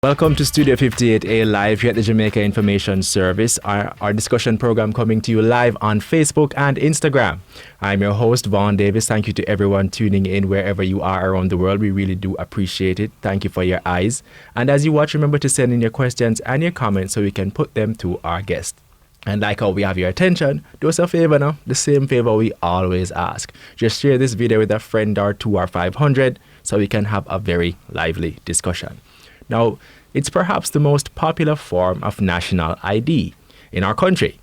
Welcome to Studio 58A live here at the Jamaica Information Service, our discussion program coming to you live on Facebook and Instagram. I'm your host, Vaughn Davis. Thank you to everyone tuning in wherever you are around the world. We really do appreciate it. Thank you for your eyes. And as you watch, remember to send in your questions and your comments so we can put them to our guest. And like how we have your attention, do us a favor now, the same favor we always ask. Just share this video with a friend or 2 or 500 so we can have a very lively discussion. Now, it's perhaps the most popular form of national ID in our country.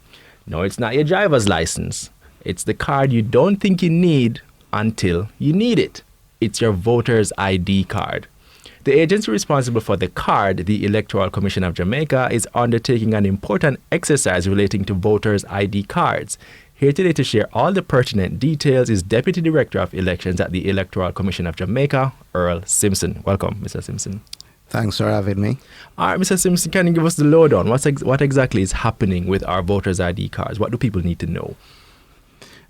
No, it's not your driver's license. It's the card you don't think you need until you need it. It's your voter's ID card. The agency responsible for the card, the Electoral Commission of Jamaica, is undertaking an important exercise relating to voters' ID cards. Here today to share all the pertinent details is Deputy Director of Elections at the Electoral Commission of Jamaica, Earl Simpson. Welcome, Mr. Simpson. Thanks for having me. All right, Mr. Simpson, can you give us the lowdown? What exactly is happening with our voters' ID cards? What do people need to know?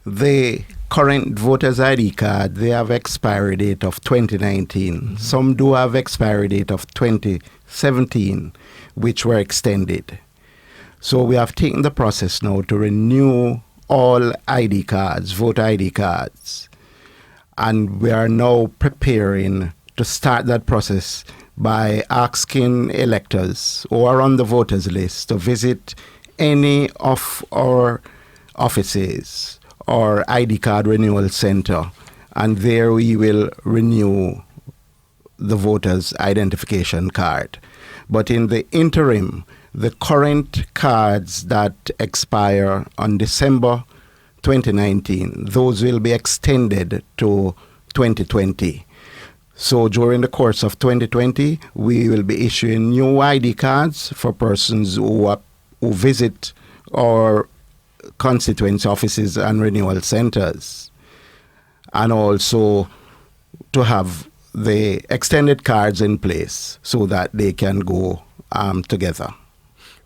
The current voters' ID card, they have expiry date of 2019. Mm-hmm. Some do have expiry date of 2017, which were extended. So we have taken the process now to renew all ID cards, voter ID cards. And we are now preparing to start that process by asking electors who are on the voters list to visit any of our offices or ID card renewal center, and there we will renew the voter's identification card. But in the interim, the current cards that expire on December 2019, those will be extended to 2020. So during the course of 2020, we will be issuing new ID cards for persons who visit our constituency offices and renewal centers, and also to have the extended cards in place so that they can go together.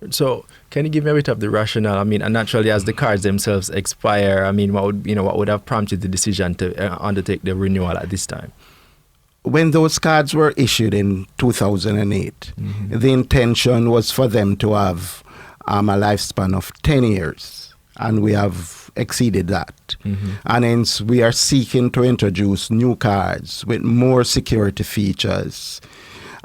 So, can you give me a bit of the rationale? I mean, and naturally, as the cards themselves expire, I mean, what would have prompted the decision to undertake the renewal at this time? When those cards were issued in 2008, mm-hmm. the intention was for them to have a lifespan of 10 years, and we have exceeded that. Mm-hmm. And hence, we are seeking to introduce new cards with more security features,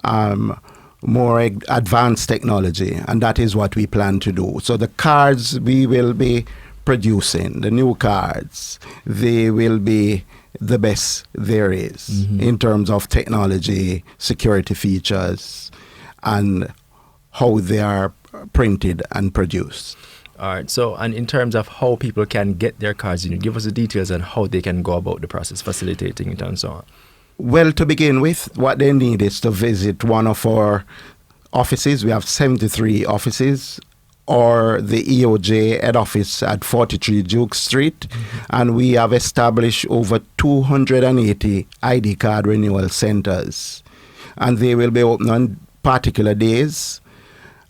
more advanced technology, and that is what we plan to do. So the cards we will be producing, the new cards, they will be the best there is mm-hmm. in terms of technology, security features, and how they are printed and produced. All right. So, and in terms of how people can get their cards, give us the details on how they can go about the process, facilitating it and so on. Well, to begin with, what they need is to visit one of our offices. We have 73 offices, or the EOJ head office at 43 Duke Street. Mm-hmm. And we have established over 280 ID card renewal centers. And they will be open on particular days.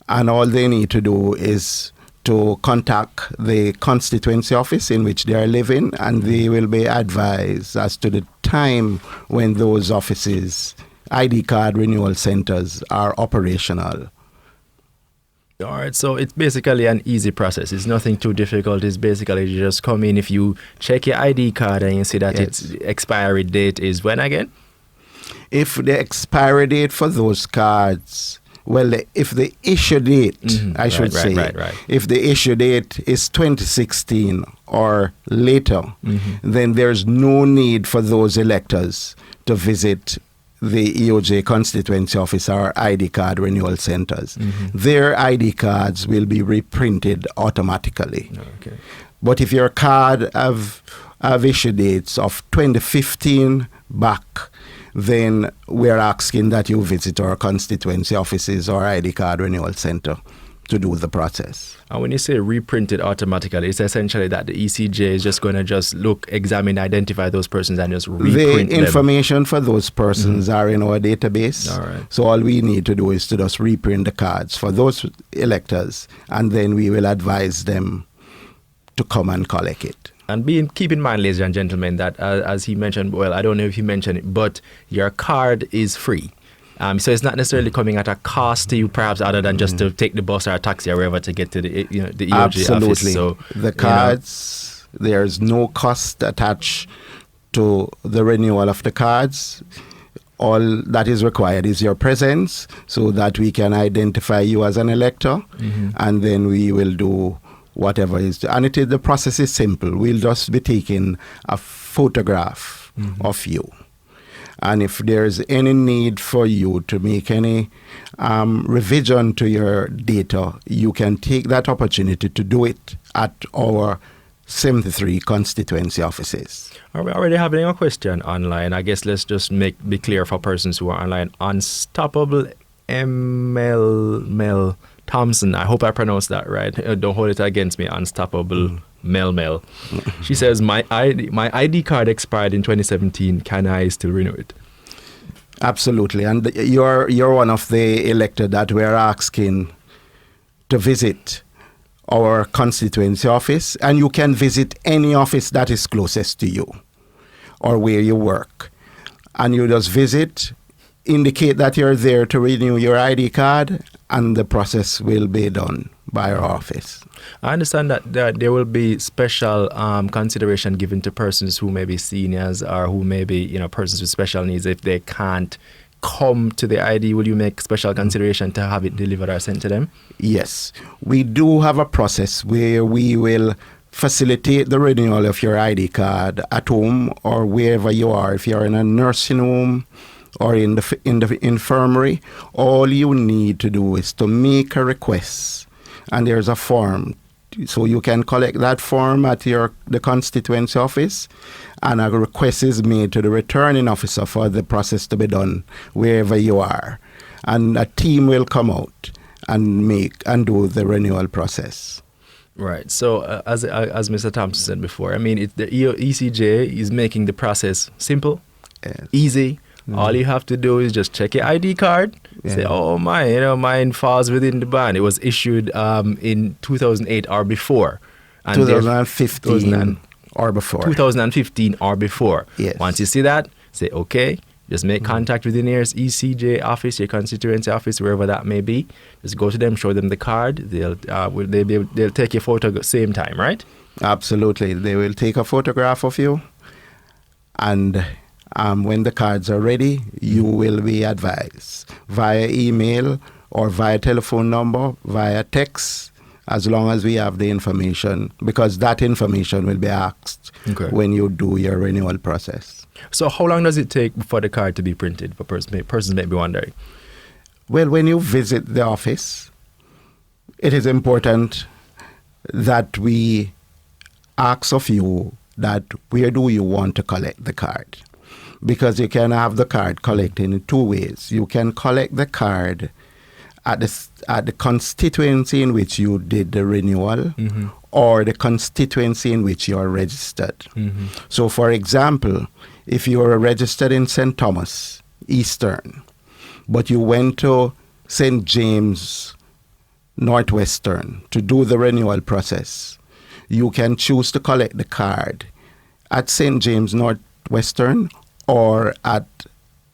And all they need to do is to contact the constituency office in which they are living, and they will be advised as to the time when those offices, ID card renewal centers, are operational. All right, so it's basically an easy process. It's nothing too difficult. It's basically you just come in, if you check your ID card and you see that its expiry date is when again? If the expiry date for those cards, well, if the issue date, mm-hmm. I should say, if the issue date is 2016 or later, mm-hmm. then there's no need for those electors to visit the EOJ constituency office or ID card renewal centers. Mm-hmm. Their ID cards will be reprinted automatically. Okay. But if your card have issue dates of 2015 back, then we're asking that you visit our constituency offices or ID card renewal center to do the process. And when you say reprinted automatically, it's essentially that the ECJ is just going to look, examine, identify those persons and just reprint the information for those persons mm-hmm. are in our database. All right. So all we need to do is to just reprint the cards for those electors, and then we will advise them to come and collect it. And keep in mind, ladies and gentlemen, that as he mentioned, well, I don't know if he mentioned it, but your card is free. So it's not necessarily coming at a cost to you, perhaps, other than just to take the bus or a taxi or wherever to get to the the EOJ office. So the cards, there's no cost attached to the renewal of the cards. All that is required is your presence, so that we can identify you as an elector, and then we will do whatever is. And the process is simple. We'll just be taking a photograph of you. And if there's any need for you to make any revision to your data, you can take that opportunity to do it at our 73 constituency offices. Are we already having a question online? I guess let's just be clear for persons who are online. Unstoppable Mel Thompson. I hope I pronounced that right. Don't hold it against me. Unstoppable Mel. She says, my ID card expired in 2017. Can I still renew it? Absolutely. And you're one of the elected that we're asking to visit our constituency office, and you can visit any office that is closest to you or where you work. And you just visit, indicate that you're there to renew your ID card, and the process will be done by our office. I understand that there will be special consideration given to persons who may be seniors or who may be, persons with special needs. If they can't come to the ID, will you make special consideration to have it delivered or sent to them? Yes. We do have a process where we will facilitate the renewal of your ID card at home or wherever you are. If you're in a nursing home or in the infirmary, all you need to do is to make a request. And there's a form. So you can collect that form at the constituency office, and a request is made to the returning officer for the process to be done wherever you are. And a team will come out and do the renewal process. Right. So as Mr. Thompson said before, I mean, the ECJ is making the process simple, easy. All you have to do is just check your ID card. Say, oh, mine falls within the band. It was issued in 2008 or before. And 2015 or before. 2015 or before. Yes. Once you see that, say, okay, just make contact with the nearest ECJ office, your constituency office, wherever that may be. Just go to them, show them the card. They'll take your photo at the same time, right? Absolutely. They will take a photograph of you, and when the cards are ready, you will be advised via email or via telephone number, via text, as long as we have the information, because that information will be asked when you do your renewal process. So how long does it take for the card to be printed? For persons may be wondering. Well, when you visit the office, it is important that we ask of you that where do you want to collect the card? Because you can have the card collected in two ways. You can collect the card at the constituency in which you did the renewal, or the constituency in which you are registered. So, for example, if you are registered in St. Thomas Eastern, but you went to St. James Northwestern to do the renewal process, you can choose to collect the card at St. James Northwestern or at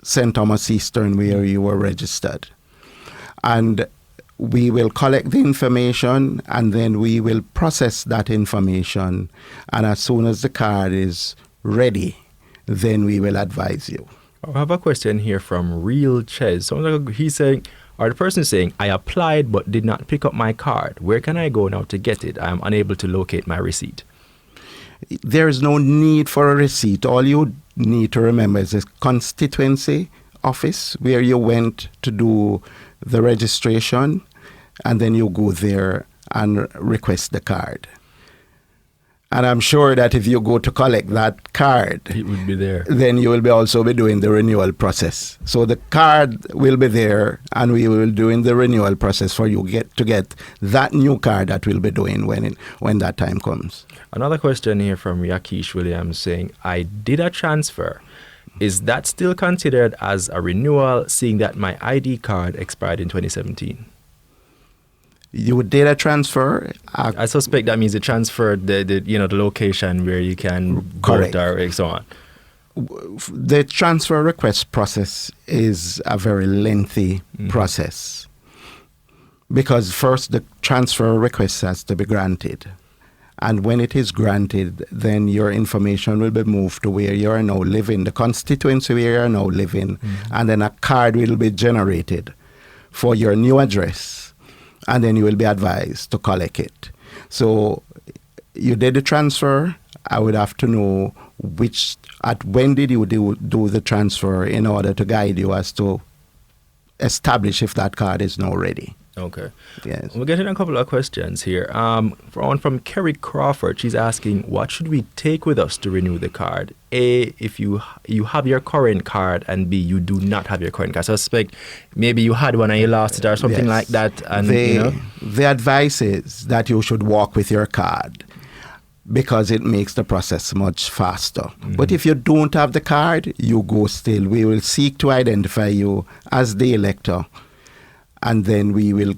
St. Thomas Eastern where you were registered. And we will collect the information, and then we will process that information. And as soon as the card is ready, then we will advise you. I have a question here from Real Ches. So he's saying, or the person is saying, I applied but did not pick up my card. Where can I go now to get it? I am unable to locate my receipt. There is no need for a receipt. All you need to remember is the constituency office where you went to do the registration, and then you go there and request the card. And I'm sure that if you go to collect that card, it would be there. Then you will also be doing the renewal process. So the card will be there, and we will be doing the renewal process for you to get that new card that we'll be doing when that time comes. Another question here from Yakish Williams saying, I did a transfer. Is that still considered as a renewal, seeing that my ID card expired in 2017? You did a transfer. I suspect that means you transferred the location where you can correct. vote or so on. the transfer request process is a very lengthy process, because first the transfer request has to be granted. And when it is granted, then your information will be moved to where you are now living, the constituency where you are now living, and then a card will be generated for your new address, and then you will be advised to collect it. So you did the transfer. I would have to know when did you do the transfer in order to guide you as to establish if that card is now ready. Okay. Yes. We're getting a couple of questions here. For one from Kerry Crawford, she's asking, what should we take with us to renew the card? A, if you have your current card, and B, you do not have your current card. So I suspect maybe you had one and you lost it or something like that. And the advice is that you should walk with your card, because it makes the process much faster. But if you don't have the card, you go still. We will seek to identify you as the elector, and then we will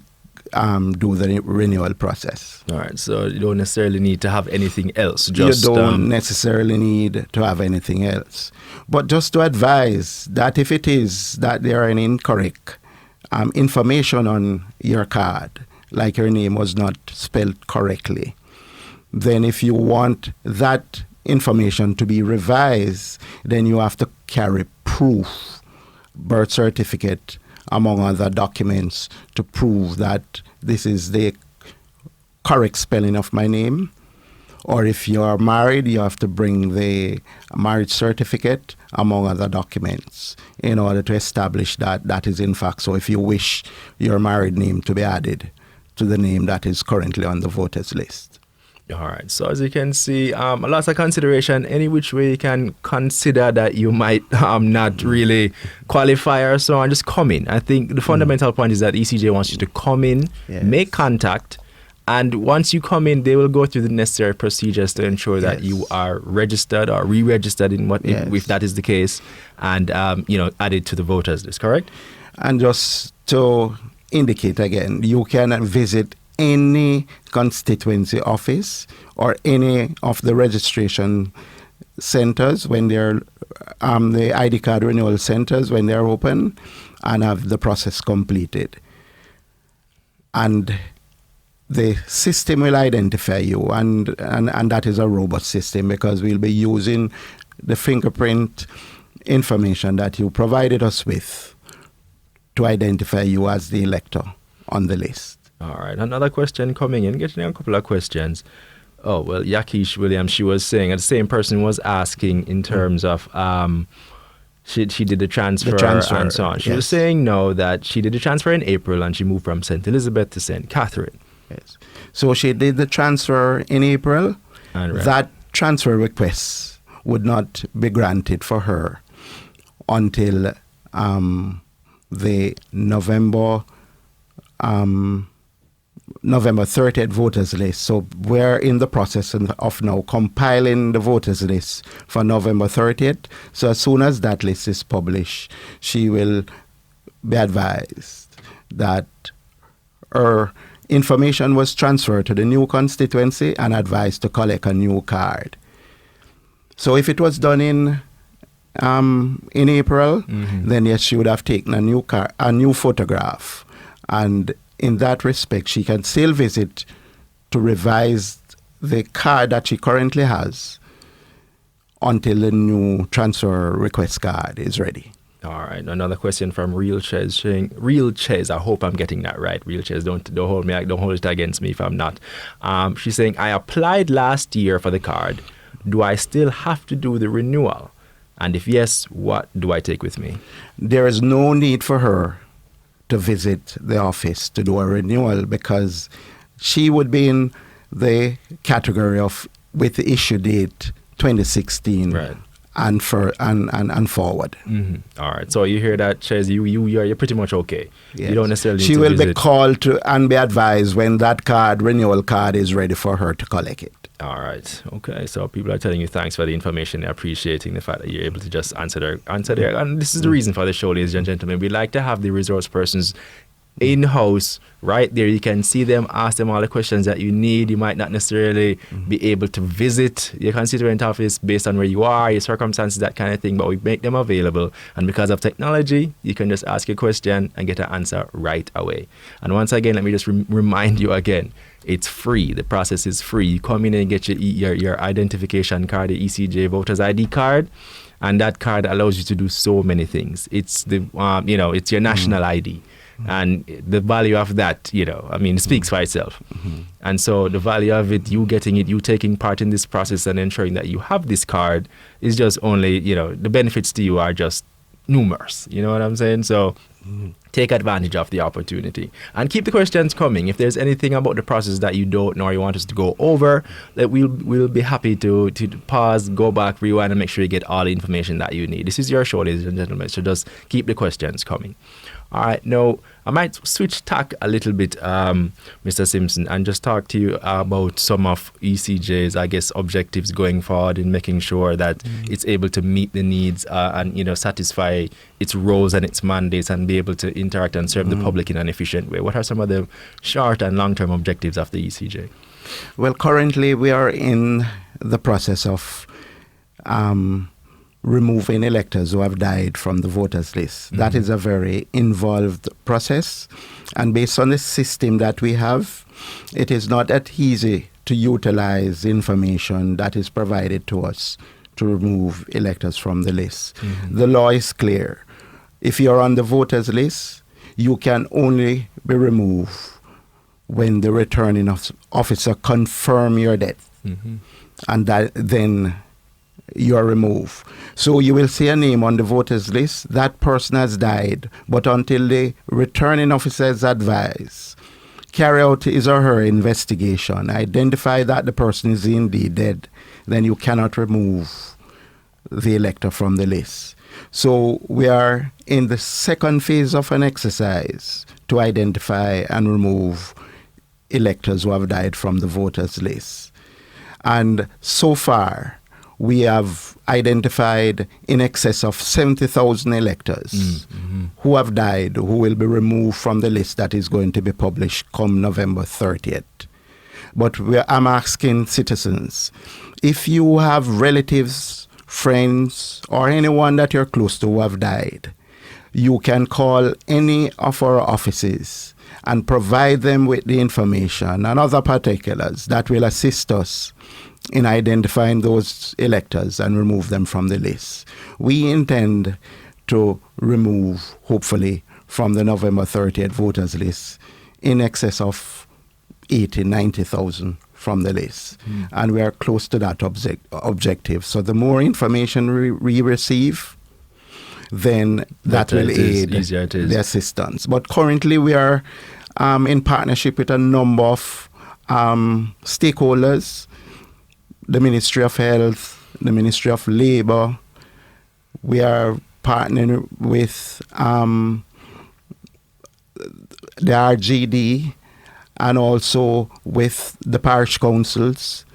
do the renewal process. All right, so you don't necessarily need to have anything else. You don't necessarily need to have anything else. But just to advise that if it is that there are any incorrect information on your card, like your name was not spelled correctly, then if you want that information to be revised, then you have to carry proof, birth certificate, among other documents, to prove that this is the correct spelling of my name. Or if you are married, you have to bring the marriage certificate, among other documents, in order to establish that that is in fact so, if you wish your married name to be added to the name that is currently on the voters list. All right. So as you can see, lots of consideration. Any which way you can consider that you might not really qualify or so on, just come in. I think the fundamental point is that ECJ wants you to come in, make contact, and once you come in, they will go through the necessary procedures to ensure that you are registered or re-registered in if that is the case, and added to the voters list. Correct? And just to indicate again, you can visit any constituency office or any of the registration centers when they're the ID card renewal centers when they're open, and have the process completed. And the system will identify you, and that is a robust system, because we'll be using the fingerprint information that you provided us with to identify you as the elector on the list. All right, another question coming in, getting a couple of questions. Oh, well, Yakish Williams, she was saying, the same person was asking in terms of she did the transfer and so on. She was saying that she did the transfer in April and she moved from St. Elizabeth to St. Catherine. Yes. So she did the transfer in April. That transfer request would not be granted for her until the November 30th voters list. So we're in the process of now compiling the voters list for November 30th. So as soon as that list is published, she will be advised that her information was transferred to the new constituency and advised to collect a new card. So if it was done in April, then yes, she would have taken a new photograph, and in that respect, she can still visit to revise the card that she currently has until the new transfer request card is ready. All right. Another question from Real Ches saying, Real Ches, I hope I'm getting that right. Real Ches, don't hold it against me if I'm not. She's saying, I applied last year for the card. Do I still have to do the renewal? And if yes, what do I take with me? There is no need for her to visit the office to do a renewal, because she would be in the category of with the issue date 2016 and forward. All right. So you hear that, Ches, you're pretty much okay. Yes. You don't necessarily need she to will visit. be called to and be advised when that renewal card is ready for her to collect it. All right. Okay. So people are telling you thanks for the information. They're appreciating the fact that you're able to just answer their. And this is the reason for the show, ladies and gentlemen. We like to have the resource persons in-house. Right there, you can see them, ask them all the questions that you need. You might not necessarily be able to visit your constituent office based on where you are, your circumstances, that kind of thing, but we make them available. And because of technology, you can just ask your question and get an answer right away. And once again, let me just remind you again, it's free. The process is free. You come in and get your identification card, the ECJ voter's ID card, and that card allows you to do so many things. It's it's your national ID. And the value of that, it speaks for itself. And so the value of it, you getting it, you taking part in this process and ensuring that you have this card is just only, the benefits to you are just numerous. You know what I'm saying? So take advantage of the opportunity and keep the questions coming. If there's anything about the process that you don't know or you want us to go over, that we'll be happy to pause, go back, rewind, and make sure you get all the information that you need. This is your show, ladies and gentlemen, so just keep the questions coming. All right, now I might switch tack a little bit, Mr. Simpson, and just talk to you about some of ECJ's, objectives going forward in making sure that it's able to meet the needs and satisfy its roles and its mandates and be able to interact and serve the public in an efficient way. What are some of the short and long-term objectives of the ECJ? Well, currently we are in the process of removing electors who have died from the voters list. That is a very involved process. And based on the system that we have, it is not that easy to utilize information that is provided to us to remove electors from the list. The law is clear. If you're on the voters list, you can only be removed when the returning officer confirm your death. And that then you are removed. So you will see a name on the voters list. That person has died, but until the returning officer's advice, carry out his or her investigation, identify that the person is indeed dead, then you cannot remove the elector from the list. So we are in the second phase of an exercise to identify and remove electors who have died from the voters list. And so far, we have identified in excess of 70,000 electors who have died, who will be removed from the list that is going to be published come November 30th. But I'm asking citizens, if you have relatives, friends, or anyone that you're close to who have died, you can call any of our offices and provide them with the information and other particulars that will assist us in identifying those electors and remove them from the list. We intend to remove, hopefully, from the November 30th voters list in excess of 90,000 from the list. And we are close to that objective. So the more information we receive, then that will aid the assistance. But currently we are in partnership with a number of stakeholders, the Ministry of Health, the Ministry of Labor. We are partnering with the RGD and also with the parish councils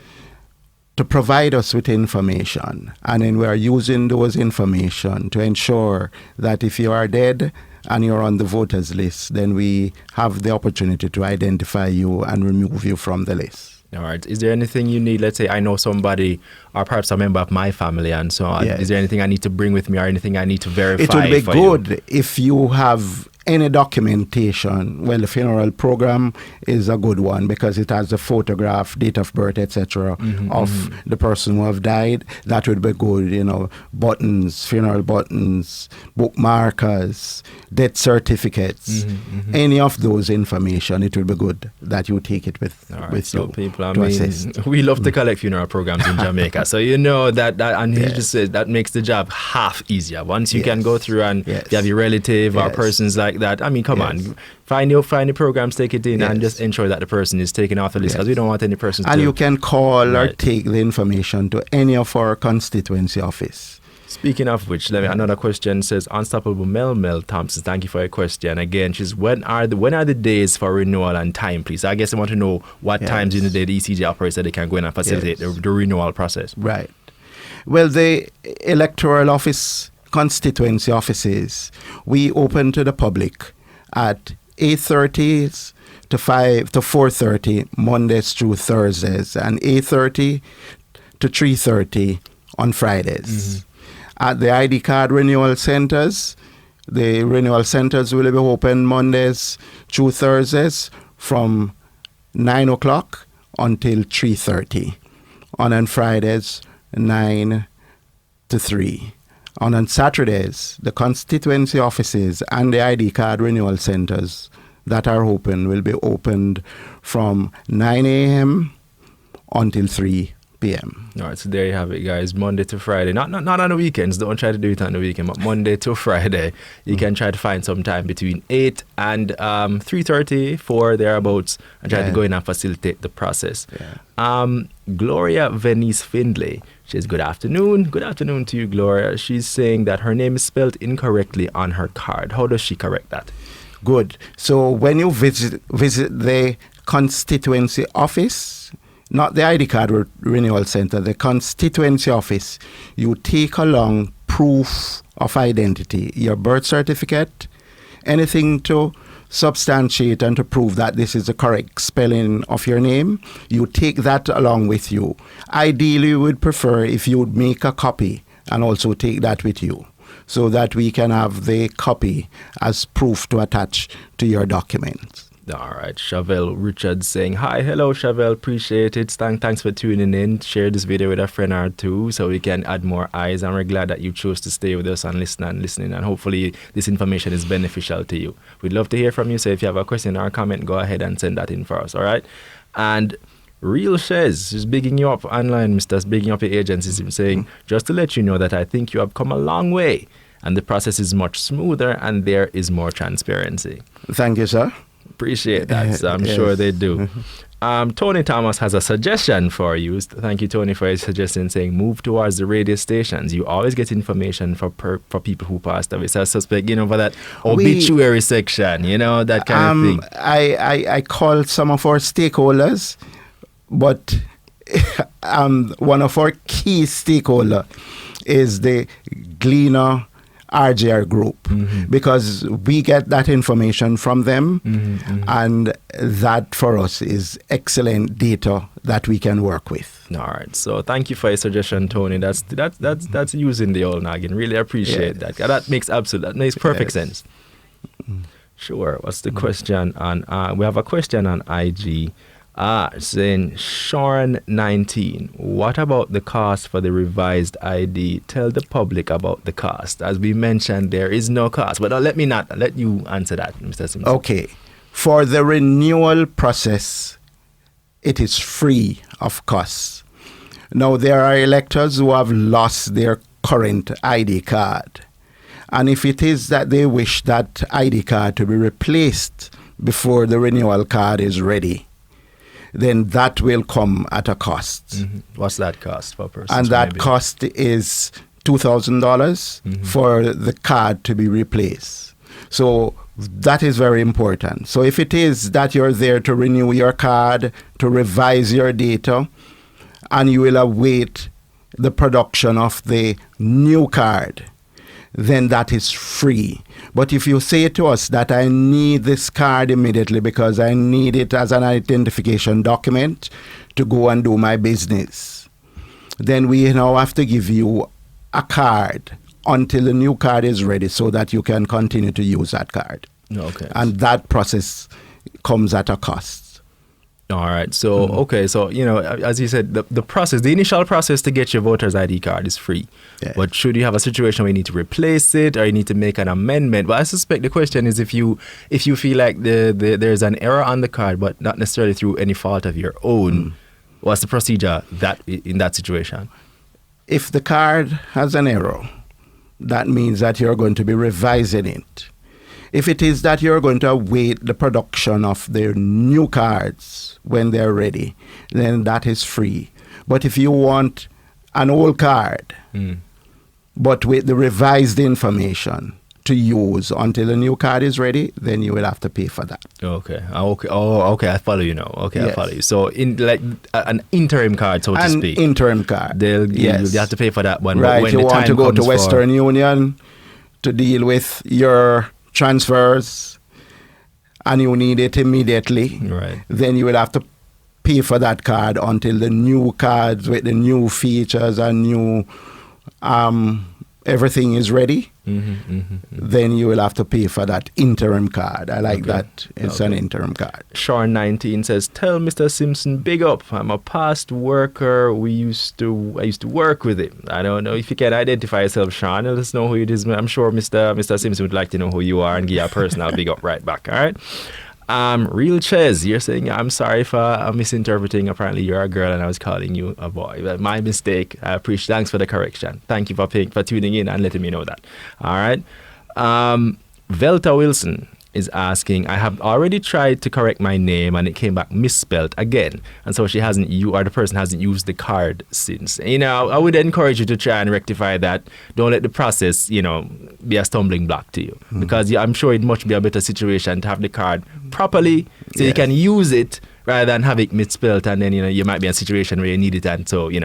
to provide us with information. And then we are using those information to ensure that if you are dead and you're on the voters list, then we have the opportunity to identify you and remove you from the list. All right. Is there anything you need? Let's say I know somebody or perhaps a member of my family and so on. Yes. Is there anything I need to bring with me or anything I need to verify? It would be good if you have any documentation. Well, the funeral program is a good one because it has a photograph, date of birth, etc. of the person who have died. That would be good, buttons, funeral buttons, bookmarkers, death certificates, any of those information. It would be good that you take it with so you people, to assist. We love to collect funeral programs in Jamaica, so that and he just said that makes the job half easier. Once you can go through and you have your relative or persons like that. I mean, come on, find the programs, take it in, and just ensure that the person is taken off the list because we don't want any persons. And you can call or take the information to any of our constituency office. Speaking of which, another question says, Unstoppable Mel Thompson, thank you for your question. Again, she's when are the days for renewal and time, please? I guess I want to know what times in the day the ECJ operates that they can go in and facilitate the renewal process. Right. Well, the electoral office constituency offices, we open to the public at 8:30 to 4:30 Mondays through Thursdays, and 8:30 to 3:30 on Fridays. At the ID card renewal centers, the renewal centers will be open Mondays through Thursdays from 9 o'clock until 3:30. On Fridays, 9 to 3. On Saturdays, the constituency offices and the ID card renewal centers that are open will be opened from 9 a.m. until 3 p.m. All right, so there you have it, guys. Monday to Friday. Not on the weekends. Don't try to do it on the weekend, but Monday to Friday. You can try to find some time between 8 and 3:30, 4 thereabouts, and try to go in and facilitate the process. Gloria Venice Findlay. She says, good afternoon. Good afternoon to you, Gloria. She's saying that her name is spelled incorrectly on her card. How does she correct that? Good. So when you visit the constituency office, not the ID card renewal center, the constituency office, you take along proof of identity, your birth certificate, anything to substantiate and to prove that this is the correct spelling of your name. You take that along with you. Ideally, we would prefer if you would make a copy and also take that with you, so that we can have the copy as proof to attach to your documents. All right. Chevelle Richards saying, hi, hello, Chevelle. Appreciate it. Thanks for tuning in. Share this video with a friend or two so we can add more eyes. And we're glad that you chose to stay with us and listening. And hopefully this information is beneficial to you. We'd love to hear from you. So if you have a question or a comment, go ahead and send that in for us. All right. And Real Shez is bigging you up online, Mr. Bigging up your agencies, saying, just to let you know that I think you have come a long way and the process is much smoother and there is more transparency. Thank you, sir. Appreciate that. So I'm sure they do. Tony Thomas has a suggestion for you. Thank you, Tony, for his suggestion, saying move towards the radio stations. You always get information for people who passed away. So I suspect, for that obituary section, that kind of thing. I called some of our stakeholders, but one of our key stakeholders is the Gleaner RJR group, because we get that information from them, and that for us is excellent data that we can work with. All right. So thank you for your suggestion, Tony. That's using the old noggin. Really appreciate that. That makes perfect sense. Sure. What's the question on? We have a question on IG. Saying Sean 19, what about the cost for the revised ID? Tell the public about the cost. As we mentioned, there is no cost. But let you answer that, Mr. Simpson. Okay. For the renewal process, it is free of cost. Now, there are electors who have lost their current ID card. And if it is that they wish that ID card to be replaced before the renewal card is ready, then that will come at a cost. What's that cost for a person? And that cost is $2,000 for the card to be replaced. So that is very important. So if it is that you're there to renew your card, to revise your data, and you will await the production of the new card, then that is free. But if you say to us that I need this card immediately because I need it as an identification document to go and do my business, then we now have to give you a card until the new card is ready so that you can continue to use that card. Okay. And that process comes at a cost. All right. So, okay. So, as you said, the initial process to get your voter's ID card is free. Yeah. But should you have a situation where you need to replace it or you need to make an amendment? But I suspect the question is if you feel like there's an error on the card, but not necessarily through any fault of your own, what's the procedure in that situation? If the card has an error, that means that you're going to be revising it. If it is that you're going to await the production of the new cards when they're ready, then that is free. But if you want an old card, but with the revised information to use until the new card is ready, then you will have to pay for that. Okay. Okay. Oh, okay. I follow you now. Okay, yes. I follow you. So, in like an interim card, so to speak. An interim card. You have to pay for that one. Right. When you want to go to Western Union to deal with your transfers, and you need it immediately, Right. then you will have to pay for that card until the new cards with the new features and new everything is ready. Then you will have to pay for that interim card. I like that. It's an interim card. Sean 19 says, "Tell Mr. Simpson big up. I'm a past worker. I used to work with him." I don't know if you can identify yourself, Sean. Let us know who it is. I'm sure Mr. Simpson would like to know who you are and give you a personal big up right back. All right. Real Ches, you're saying, "I'm sorry for misinterpreting. Apparently you're a girl and I was calling you a boy. But my mistake. I appreciate. Thanks for the correction. Thank you for tuning in and letting me know that." All right. Velta Wilson is asking, "I have already tried to correct my name and it came back misspelled again. And so the person hasn't used the card since." I would encourage you to try and rectify that. Don't let the process, be a stumbling block to you. Because I'm sure it must be a better situation to have the card properly so you can use it rather than have it misspelled, and then, you might be in a situation where you need it and so, you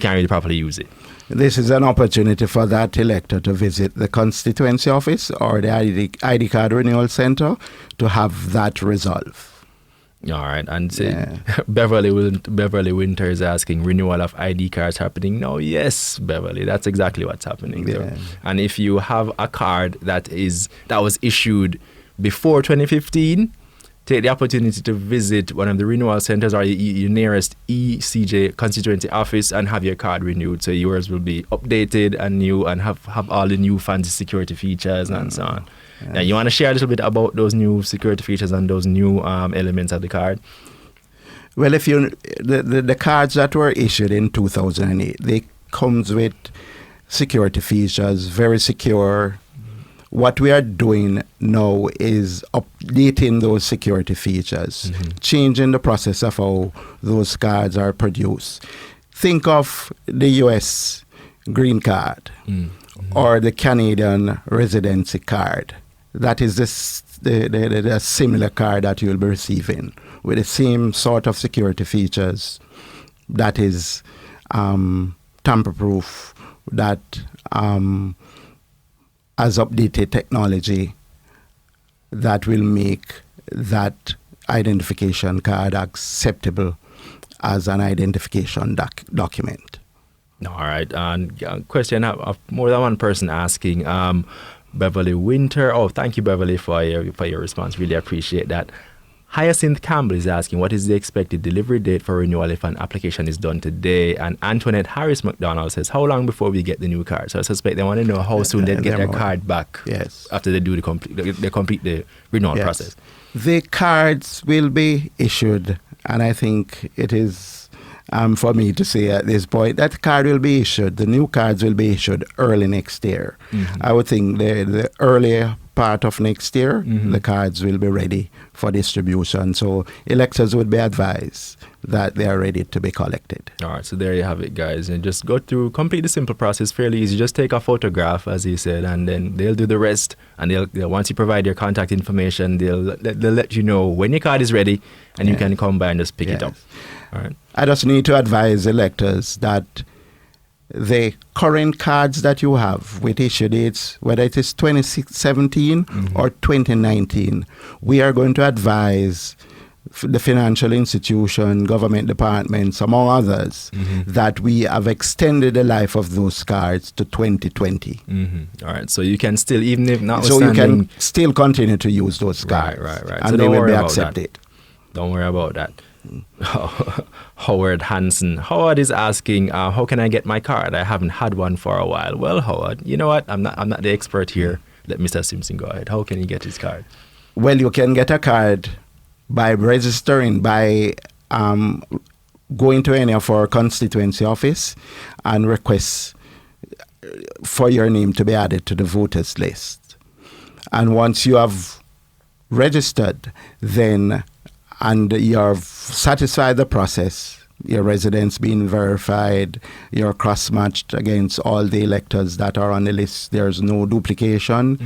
can't really properly use it. This is an opportunity for that elector to visit the constituency office or the ID card renewal center to have that resolved. All right. And Beverly Winter is asking, renewal of ID cards happening now? Yes, Beverly, that's exactly what's happening. Yeah. And if you have a card that was issued before 2015, take the opportunity to visit one of the renewal centers or your nearest ECJ constituency office and have your card renewed. So yours will be updated and new and have all the new fancy security features and so on. Yes. Now, you want to share a little bit about those new security features and those new elements of the card? Well, if the cards that were issued in 2008, they comes with security features, very secure. What we are doing now is updating those security features, changing the process of how those cards are produced. Think of the US green card or the Canadian residency card. That is the similar card that you'll be receiving with the same sort of security features. That is tamper-proof, that has updated technology that will make that identification card acceptable as an identification document. All right. And question of more than one person asking. Beverly Winter. Oh, thank you, Beverly, for your response. Really appreciate that. Hyacinth Campbell is asking, what is the expected delivery date for renewal if an application is done today? And Antoinette Harris McDonald says, how long before we get the new card? So I suspect they want to know how soon they get their card back. Yes. After they do they complete the renewal process. The cards will be issued, and I think it is for me to say at this point that the card will be issued. The new cards will be issued early next year. I would think the earlier part of next year, the cards will be ready for distribution. So electors would be advised that they are ready to be collected. All right, so there you have it, guys. And just go through, complete the simple process, fairly easy. Just take a photograph, as he said, and then they'll do the rest. And they'll once you provide your contact information, they'll let you know when your card is ready, and you can come by and just pick it up. All right. I just need to advise electors that the current cards that you have with issue dates, whether it is 2017 or 2019, we are going to advise the financial institution, government departments, among others, that we have extended the life of those cards to 2020. All right, so you can still, even if not, so you can still continue to use those cards, right. and so they will be accepted. Don't worry about that. Howard Hansen. Howard is asking, how can I get my card? I haven't had one for a while. Well, Howard, you know what? I'm not the expert here. Let Mr. Simpson go ahead. How can he get his card? Well, you can get a card by registering, by going to any of our constituency office and request for your name to be added to the voters list. And once you have registered, then and you're satisfied the process, your residence being verified, you're cross-matched against all the electors that are on the list, there's no duplication,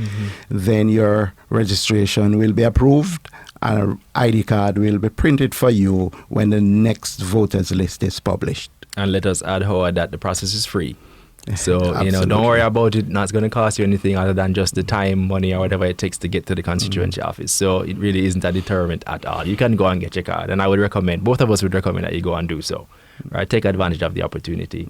then your registration will be approved and an ID card will be printed for you when the next voters list is published. And let us add, Howard, that the process is free. So, don't worry about it. Not going to cost you anything other than just the time, money, or whatever it takes to get to the constituency office. So it really isn't a deterrent at all. You can go and get your card. And I would recommend, both of us would recommend that you go and do so. Right? Take advantage of the opportunity.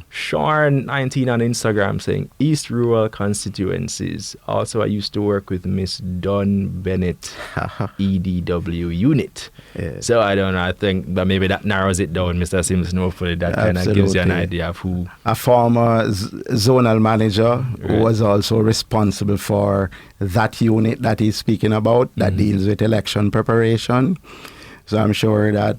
Sean 19 on Instagram saying East Rural constituencies. Also, I used to work with Miss Dunn Bennett, EDW unit. Yeah. So I don't know. I think that maybe that narrows it down, Mr. Simpson. Hopefully that kind of gives you an idea of who. A former zonal manager who was also responsible for that unit that he's speaking about that deals with election preparation. So I'm sure that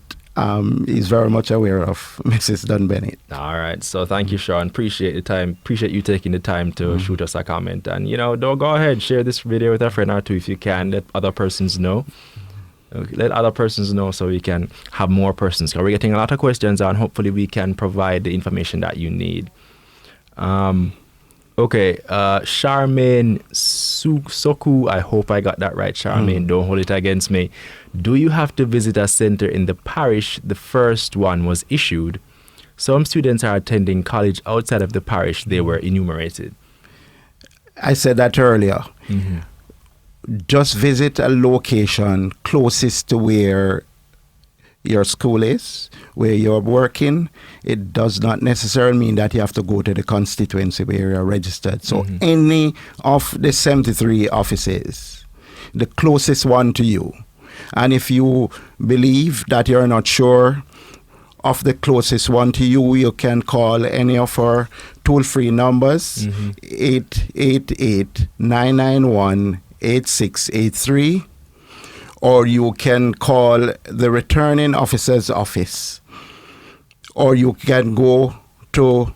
he's very much aware of Mrs. Dunn Bennett. All right. So thank you, Sean. Appreciate the time. Appreciate you taking the time to shoot us a comment. And, don't go ahead. Share this video with a friend or two if you can. Let other persons know. Let other persons know so we can have more persons. Because we're getting a lot of questions and hopefully we can provide the information that you need. Okay. Charmaine Soku. I hope I got that right, Charmaine. Don't hold it against me. Do you have to visit a center in the parish the first one was issued? Some students are attending college outside of the parish they were enumerated. I said that earlier. Just visit a location closest to where your school is, where you're working. It does not necessarily mean that you have to go to the constituency where you're registered. So any of the 73 offices, the closest one to you. And if you believe that you're not sure of the closest one to you, you can call any of our toll-free numbers, 888-991-8683, or you can call the returning officer's office, or you can go to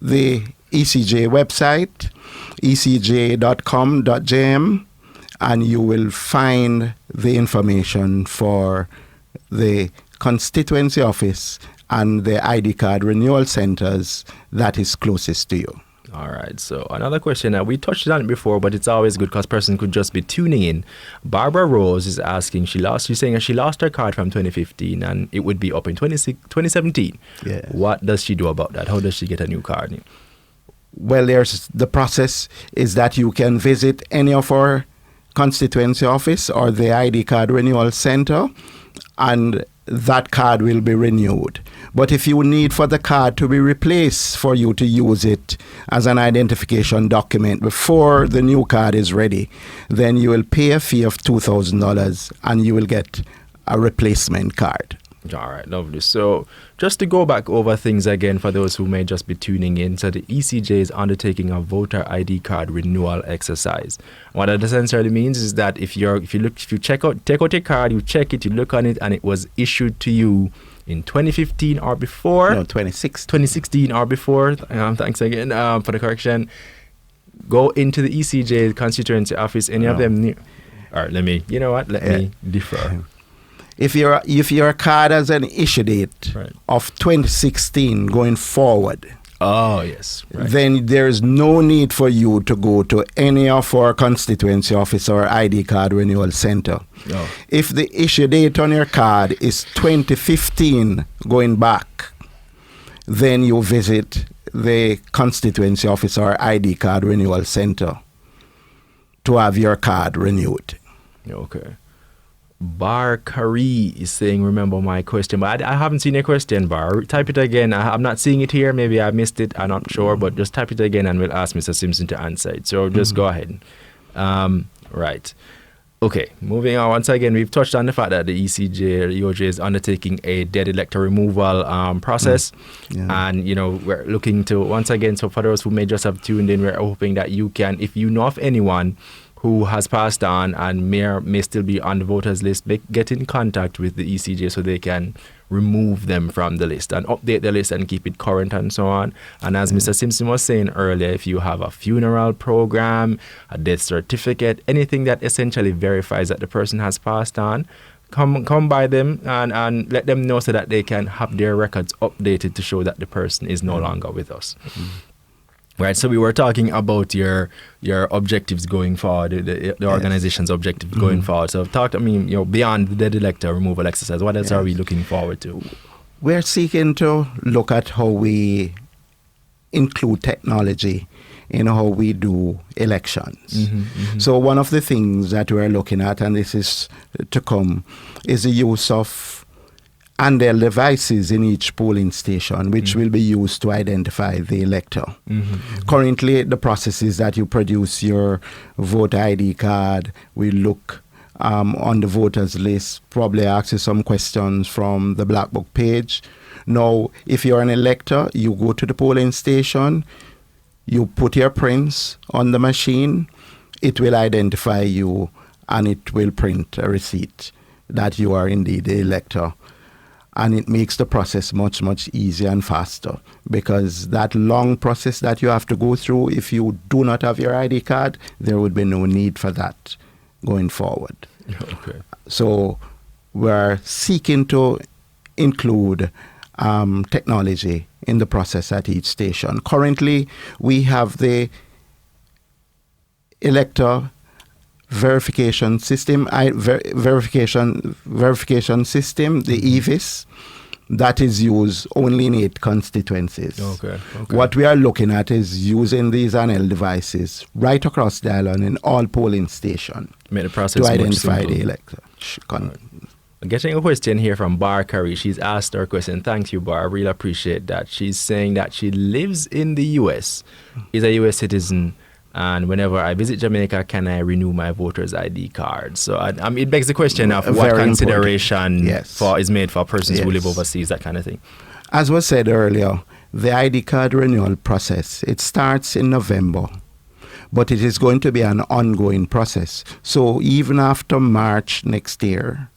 the ECJ website, ecj.com.jm, and you will find the information for the constituency office and the ID card renewal centers that is closest to you. All right. So another question. We touched on it before, but it's always good because person could just be tuning in. Barbara Rose is asking, she's saying she lost her card from 2015 and it would be up in 2017. Yeah. What does she do about that? How does she get a new card? Well, the process is that you can visit any of our constituency office or the ID card renewal center, and that card will be renewed. But if you need for the card to be replaced for you to use it as an identification document before the new card is ready, then you will pay a fee of $2,000 and you will get a replacement card. All right, lovely. So just to go back over things again for those who may just be tuning in, so the ECJ is undertaking a voter ID card renewal exercise. What that essentially means is that if you take out your card, you check it, you look on it, and it was issued to you in 2015 or before. No, 2016. 2016 or before. Thanks again for the correction. Go into the ECJ constituency office. Any of them new? All right, let me differ. If your card has an issue date of 2016 going forward, then there is no need for you to go to any of our constituency office or ID card renewal center. If the issue date on your card is 2015 going back, then you visit the constituency office or ID card renewal center to have your card renewed. Okay. Barkery is saying, remember my question, but I haven't seen a question, Bar. Type it again. I'm not seeing it here. Maybe I missed it. I'm not sure, but just type it again and we'll ask Mr. Simpson to answer it. So just go ahead. Right. Okay, moving on. Once again, we've touched on the fact that the EOJ is undertaking a dead elector removal process. And, we're looking to, once again, so for those who may just have tuned in, we're hoping that you can, if you know of anyone who has passed on and may still be on the voters list, get in contact with the ECJ so they can remove them from the list and update the list and keep it current and so on. And as Mr. Simpson was saying earlier, if you have a funeral program, a death certificate, anything that essentially verifies that the person has passed on, come by them and let them know so that they can have their records updated to show that the person is no longer with us. Right, so we were talking about your objectives going forward, the organization's objectives going forward. So talk to me, beyond the dead elector removal exercise, what else are we looking forward to? We're seeking to look at how we include technology in how we do elections. So one of the things that we're looking at, and this is to come, is the use of handheld devices in each polling station, which will be used to identify the elector. Currently, the process is that you produce your voter ID card, we look on the voters list, probably ask you some questions from the Black Book page. Now, if you're an elector, you go to the polling station, you put your prints on the machine, it will identify you, and it will print a receipt that you are indeed the elector. And it makes the process much, much easier and faster, because that long process that you have to go through, if you do not have your ID card, there would be no need for that going forward. Okay. So we're seeking to include technology in the process at each station. Currently, we have the elector verification system, verification system, the EVIS, that is used only in 8 constituencies. Okay. What we are looking at is using these handheld devices right across the island in all polling stations Make the process to identify much the simpler. elector. Getting a question here from Barkery. She's asked her question. Thank you, Bar. I really appreciate that. She's saying that she lives in the U.S., is a U.S. citizen, and whenever I visit Jamaica, can I renew my voter's ID card? So it begs the question of what Very consideration Yes. is made for persons who live Yes. overseas, that kind of thing. As was said earlier, the ID card renewal process, it starts in November, but it is going to be an ongoing process. So even after March next year,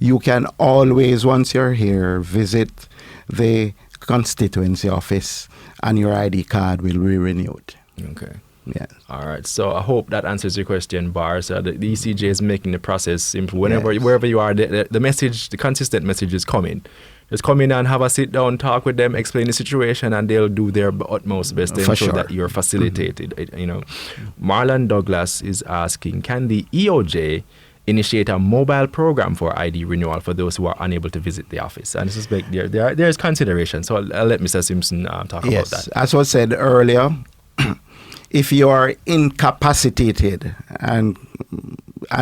you can always, once you're here, visit the constituency office and your ID card will be renewed. Okay. Yes. All right. So I hope that answers your question, Bar. So the ECJ is making the process simple. Whenever, Yes. wherever you are, the message, the consistent message is coming. Just come in and have a sit down, talk with them, explain the situation, and they'll do their utmost best to For ensure sure. that you're facilitated. Marlon Douglas is asking, can the EOJ initiate a mobile program for ID renewal for those who are unable to visit the office? And I suspect there's consideration. So I'll let Mr. Simpson talk about that. As was said earlier, if you are incapacitated, and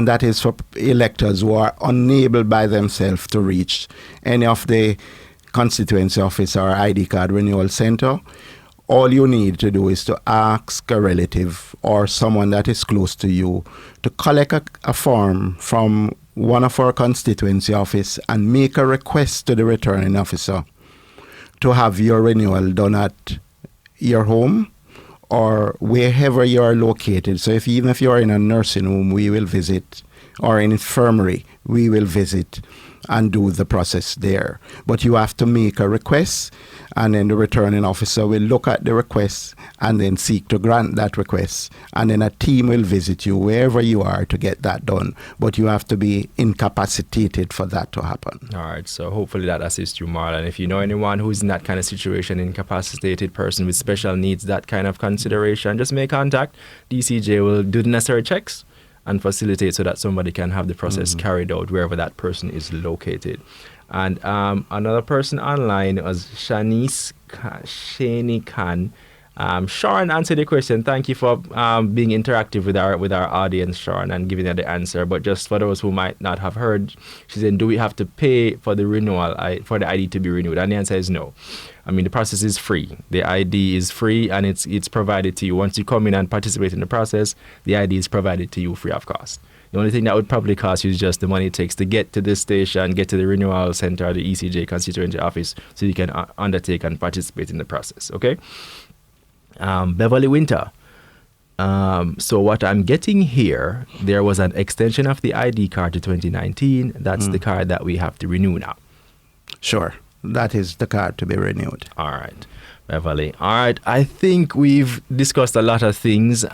that is for electors who are unable by themselves to reach any of the constituency office or ID card renewal center, all you need to do is to ask a relative or someone that is close to you to collect a form from one of our constituency office and make a request to the returning officer to have your renewal done at your home or wherever you are located. So even if you are in a nursing home, we will visit, or an infirmary, we will visit and do the process there. But you have to make a request, and then the returning officer will look at the request and then seek to grant that request. And then a team will visit you wherever you are to get that done. But you have to be incapacitated for that to happen. All right, so hopefully that assists you, Marlon. If you know anyone who's in that kind of situation, incapacitated person with special needs, that kind of consideration, just make contact. DCJ will do the necessary checks and facilitate so that somebody can have the process carried out wherever that person is located. And another person online was Shani Khan. Sean answered the question. Thank you for being interactive with our audience, Sean, and giving her the answer. But just for those who might not have heard, she said, do we have to pay for the renewal, for the ID to be renewed? And the answer is no. I mean, the process is free. The ID is free, and it's provided to you. Once you come in and participate in the process, the ID is provided to you free of cost. The only thing that would probably cost you is just the money it takes to get to this station, get to the renewal center, the ECJ constituency office, so you can undertake and participate in the process, okay? Beverly Winter. So what I'm getting here, there was an extension of the ID card to 2019. That's the card that we have to renew now. Sure. That is the card to be renewed. All right, Beverly. All right, I think we've discussed a lot of things.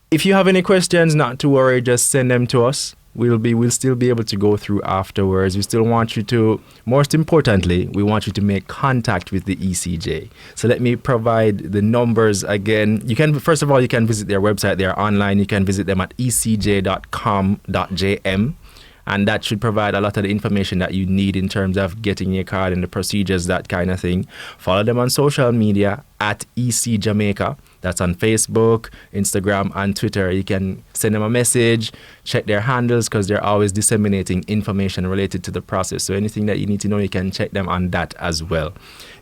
If you have any questions, not to worry, just send them to us. We'll still be able to go through afterwards. We still want you to, most importantly, we want you to make contact with the ECJ. So let me provide the numbers again. First of all, you can visit their website. They are online. You can visit them at ecj.com.jm. And that should provide a lot of the information that you need in terms of getting your card and the procedures, that kind of thing. Follow them on social media at EC Jamaica. That's on Facebook, Instagram, and Twitter. You can send them a message, check their handles, because they're always disseminating information related to the process. So anything that you need to know, you can check them on that as well.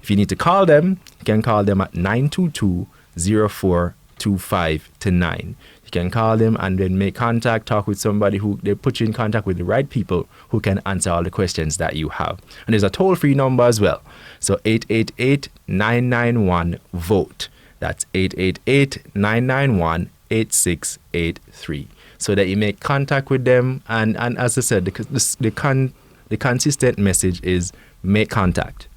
If you need to call them, you can call them at 922-0425-9. You can call them and then make contact, talk with somebody who they put you in contact with the right people who can answer all the questions that you have. And there's a toll-free number as well. So 888-991-VOTE. That's 888-991-8683. So that you make contact with them. And as I said, the consistent message is make contact.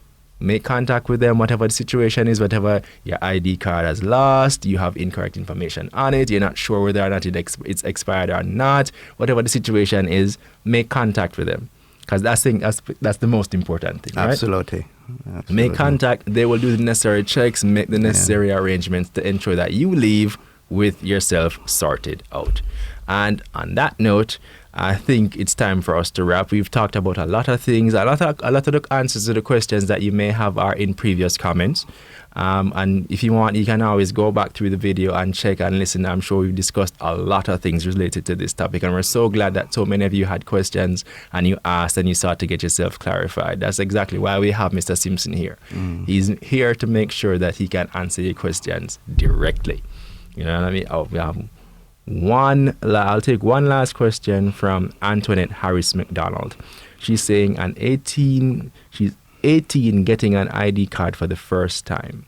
Make contact with them, whatever the situation is, whatever your ID card has lost, you have incorrect information on it, you're not sure whether or not it's expired or not, whatever the situation is, make contact with them. Because that's the most important thing, right? Absolutely. Make contact. They will do the necessary checks, make the necessary arrangements to ensure that you leave with yourself sorted out. And on that note, I think it's time for us to wrap. We've talked about a lot of things. A lot of the answers to the questions that you may have are in previous comments. And if you want, you can always go back through the video and check and listen. I'm sure we've discussed a lot of things related to this topic. And we're so glad that so many of you had questions and you asked and you sought to get yourself clarified. That's exactly why we have Mr. Simpson here. He's here to make sure that he can answer your questions directly. You know what I mean? We have I'll take one last question from Antoinette Harris McDonald. She's saying she's 18 getting an ID card for the first time.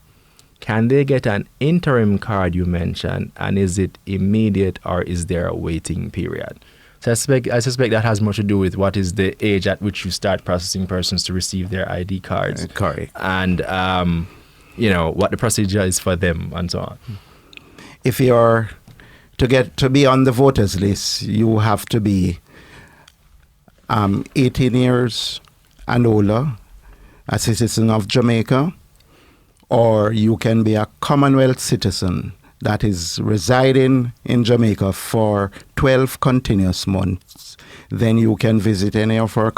Can they get an interim card you mentioned, and is it immediate or is there a waiting period? So I suspect that has much to do with what is the age at which you start processing persons to receive their ID cards. Correct. And what the procedure is for them and so on. If you're to be on the voters list, you have to be 18 years and older, a citizen of Jamaica, or you can be a Commonwealth citizen that is residing in Jamaica for 12 continuous months. Then you can visit any of our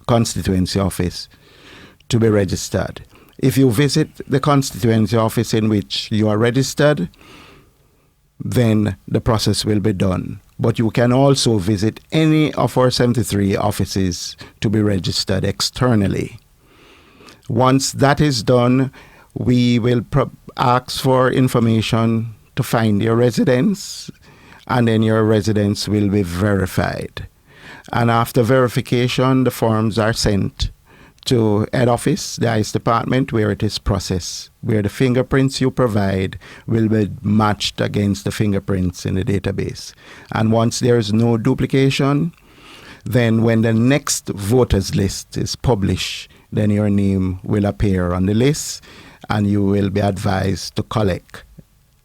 constituency office to be registered. If you visit the constituency office in which you are registered, then the process will be done. But you can also visit any of our 73 offices to be registered externally. Once that is done, we will ask for information to find your residence, and then your residence will be verified. And after verification, the forms are sent to head office, the ICE department, where it is processed, where the fingerprints you provide will be matched against the fingerprints in the database. And once there is no duplication, then when the next voters list is published, then your name will appear on the list and you will be advised to collect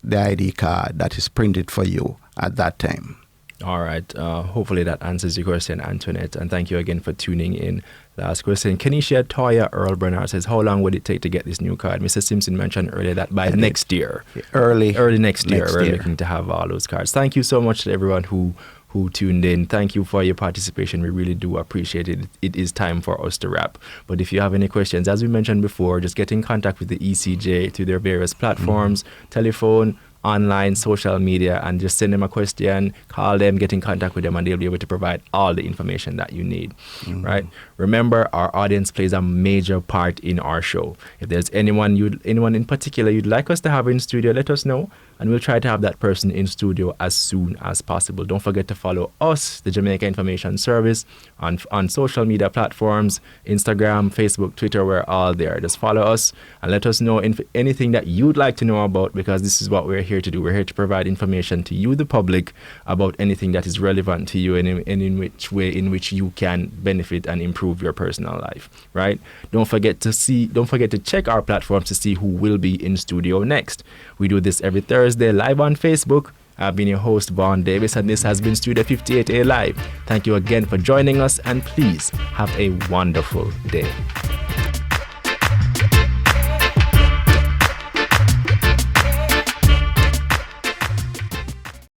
the ID card that is printed for you at that time. All right. Hopefully that answers your question, Antoinette. And thank you again for tuning in. Last question. Kenisha Toya Earl Bernard says, how long would it take to get this new card? Mr. Simpson mentioned earlier that by next year. Early next year, we're looking to have all those cards. Thank you so much to everyone who tuned in. Thank you for your participation. We really do appreciate it. It is time for us to wrap. But if you have any questions, as we mentioned before, just get in contact with the ECJ through their various platforms, telephone, online, social media, and just send them a question, call them, get in contact with them, and they'll be able to provide all the information that you need, right? Remember, our audience plays a major part in our show. If there's anyone in particular you'd like us to have in studio, let us know, and we'll try to have that person in studio as soon as possible. Don't forget to follow us, the Jamaica Information Service, on social media platforms, Instagram, Facebook, Twitter. We're all there. Just follow us and let us know anything that you'd like to know about, because this is what we're here to do. We're here to provide information to you, the public, about anything that is relevant to you and in which way in which you can benefit and improve your personal life, right? Don't forget to check our platforms to see who will be in studio next. We do this every Thursday live on Facebook. I've been your host, Vaughn Davis, and this has been Studio 58A Live. Thank you again for joining us, and please have a wonderful day.